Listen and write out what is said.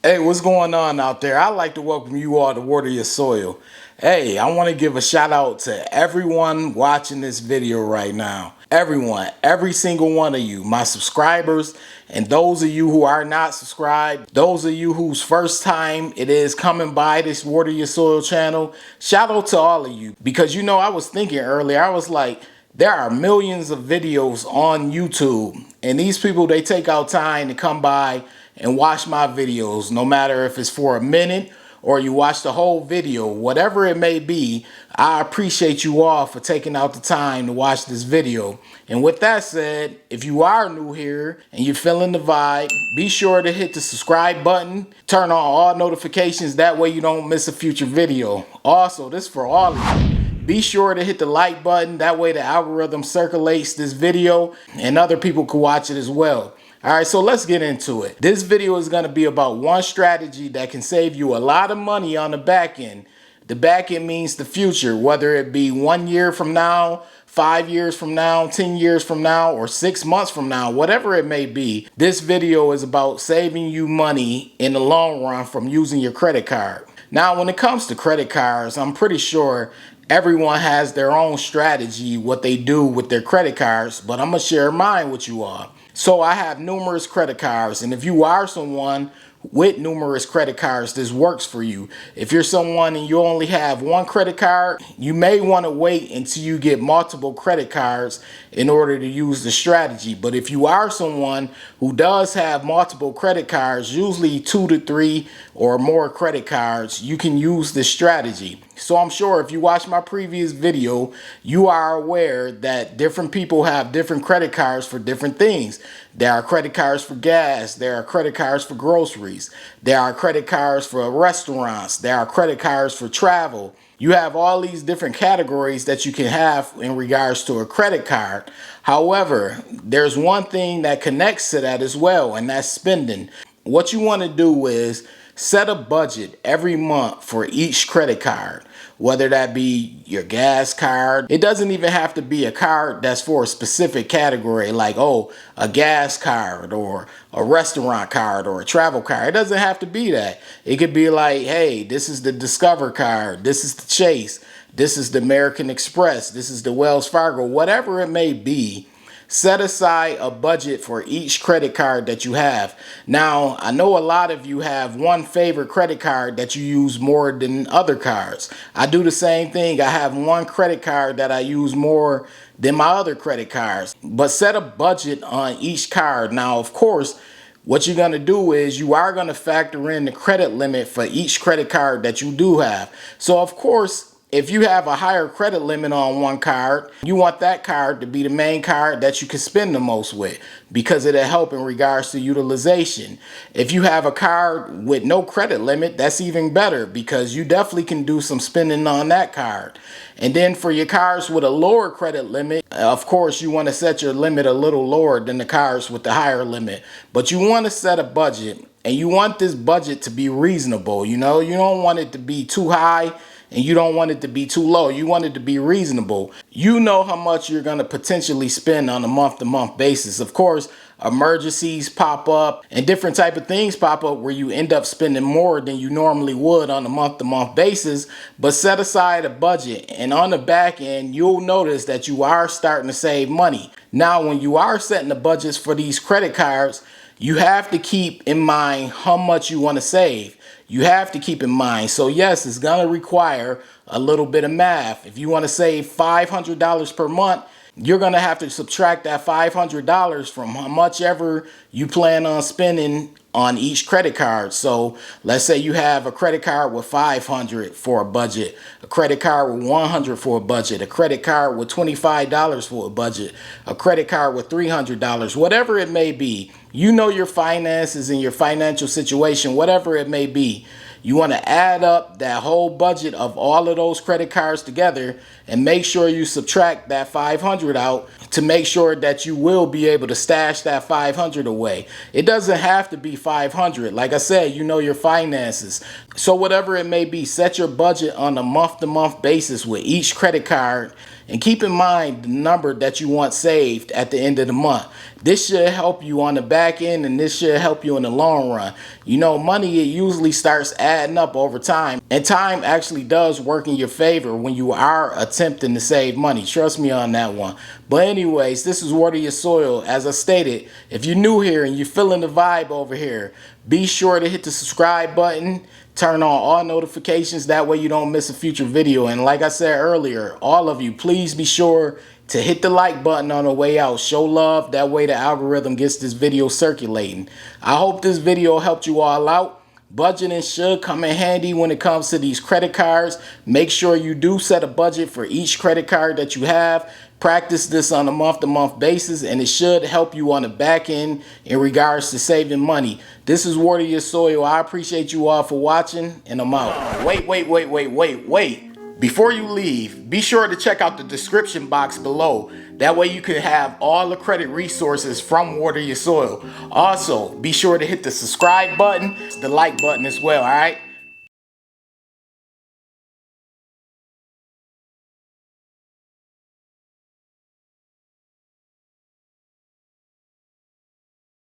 Hey, what's going on out there? I'd like to welcome you all to Water Your Soil. Hey, I want to give a shout out to everyone watching this video right now. Everyone, every single one of you, my subscribers, and those of you who are not subscribed, those of you whose first time it is coming by this Water Your Soil channel, shout out to all of you. Because I was thinking earlier, I was like, there are millions of videos on YouTube, and these people, they take out time to come by and watch my videos, no matter if it's for a minute or you watch the whole video, whatever it may be. I appreciate you all for taking out the time to watch this video. And with that said, if you are new here and you're feeling the vibe, be sure to hit the subscribe button, turn on all notifications, that way you don't miss a future video. Also, this is for all of you. Be sure to hit the like button, that way the algorithm circulates this video and other people can watch it as well. All right, so let's get into it. This video is going to be about one strategy that can save you a lot of money on the back end. The back end means the future, whether it be 1 year from now, 5 years from now, 10 years from now, or 6 months from now, whatever it may be. This video is about saving you money in the long run from using your credit card. Now, when it comes to credit cards, I'm pretty sure everyone has their own strategy, what they do with their credit cards, but I'm going to share mine with you all. So I have numerous credit cards, and if you are someone with numerous credit cards, this works for you. If you're someone and you only have one credit card, you may want to wait until you get multiple credit cards in order to use the strategy. But if you are someone who does have multiple credit cards, usually 2 to 3 or more credit cards, you can use this strategy. So I'm sure if you watch my previous video, you are aware that different people have different credit cards for different things. There are credit cards for gas. There are credit cards for groceries. There are credit cards for restaurants. There are credit cards for travel. You have all these different categories that you can have in regards to a credit card. However, there's one thing that connects to that as well, and that's spending. What you want to do is set a budget every month for each credit card, whether that be your gas card. It doesn't even have to be a card that's for a specific category, like, oh, a gas card or a restaurant card or a travel card. It doesn't have to be that. It could be like, hey, this is the Discover card, this is the Chase, this is the American Express, this is the Wells Fargo, whatever it may be. Set aside a budget for each credit card that you have. Now, I know a lot of you have one favorite credit card that you use more than other cards. I do the same thing. I have one credit card that I use more than my other credit cards. But set a budget on each card. Now, of course, what you're going to do is you are going to factor in the credit limit for each credit card that you do have. So, of course, if you have a higher credit limit on one card, you want that card to be the main card that you can spend the most with, because it'll help in regards to utilization. If you have a card with no credit limit, that's even better, because you definitely can do some spending on that card. And then for your cards with a lower credit limit, of course, you want to set your limit a little lower than the cards with the higher limit. But you want to set a budget, and you want this budget to be reasonable. You don't want it to be too high, and you don't want it to be too low. You want it to be reasonable. You know how much you're going to potentially spend on a month-to-month basis. Of course, emergencies pop up and different type of things pop up where you end up spending more than you normally would on a month-to-month basis. But set aside a budget, and on the back end, you'll notice that you are starting to save money. Now, when you are setting the budgets for these credit cards, you have to keep in mind how much you want to save. You have to keep in mind. So yes, it's going to require a little bit of math. If you want to save $500 per month, you're going to have to subtract that $500 from how much ever you plan on spending on each credit card. So let's say you have a credit card with $500 for a budget, a credit card with $100 for a budget, a credit card with $25 for a budget, a credit card with $300, whatever it may be. You know your finances and your financial situation, whatever it may be. You want to add up that whole budget of all of those credit cards together and make sure you subtract that $500 out to make sure that you will be able to stash that $500 away. It doesn't have to be $500. Like I said, you know your finances. So whatever it may be, set your budget on a month-to-month basis with each credit card and keep in mind the number that you want saved at the end of the month. This should help you on the back end, and this should help you in the long run. You know, money, it usually starts adding up over time, and time actually does work in your favor when you are attempting to save money. Trust me on that one. But anyways, this is Water Your Soil. As I stated, if you're new here and you're feeling the vibe over here, be sure to hit the subscribe button, turn on all notifications, that way you don't miss a future video. And like I said earlier, all of you, please be sure to hit the like button on the way out. Show love, that way the algorithm gets this video circulating. I hope this video helped you all out. Budgeting should come in handy when it comes to these credit cards. Make sure you do set a budget for each credit card that you have. Practice this on a month-to-month basis, and it should help you on the back end in regards to saving money. This is Water Your Soil. I appreciate you all for watching, and I'm out. Wait. Before you leave, be sure to check out the description box below. That way you can have all the credit resources from Water Your Soil. Also, be sure to hit the subscribe button, the like button as well, all right?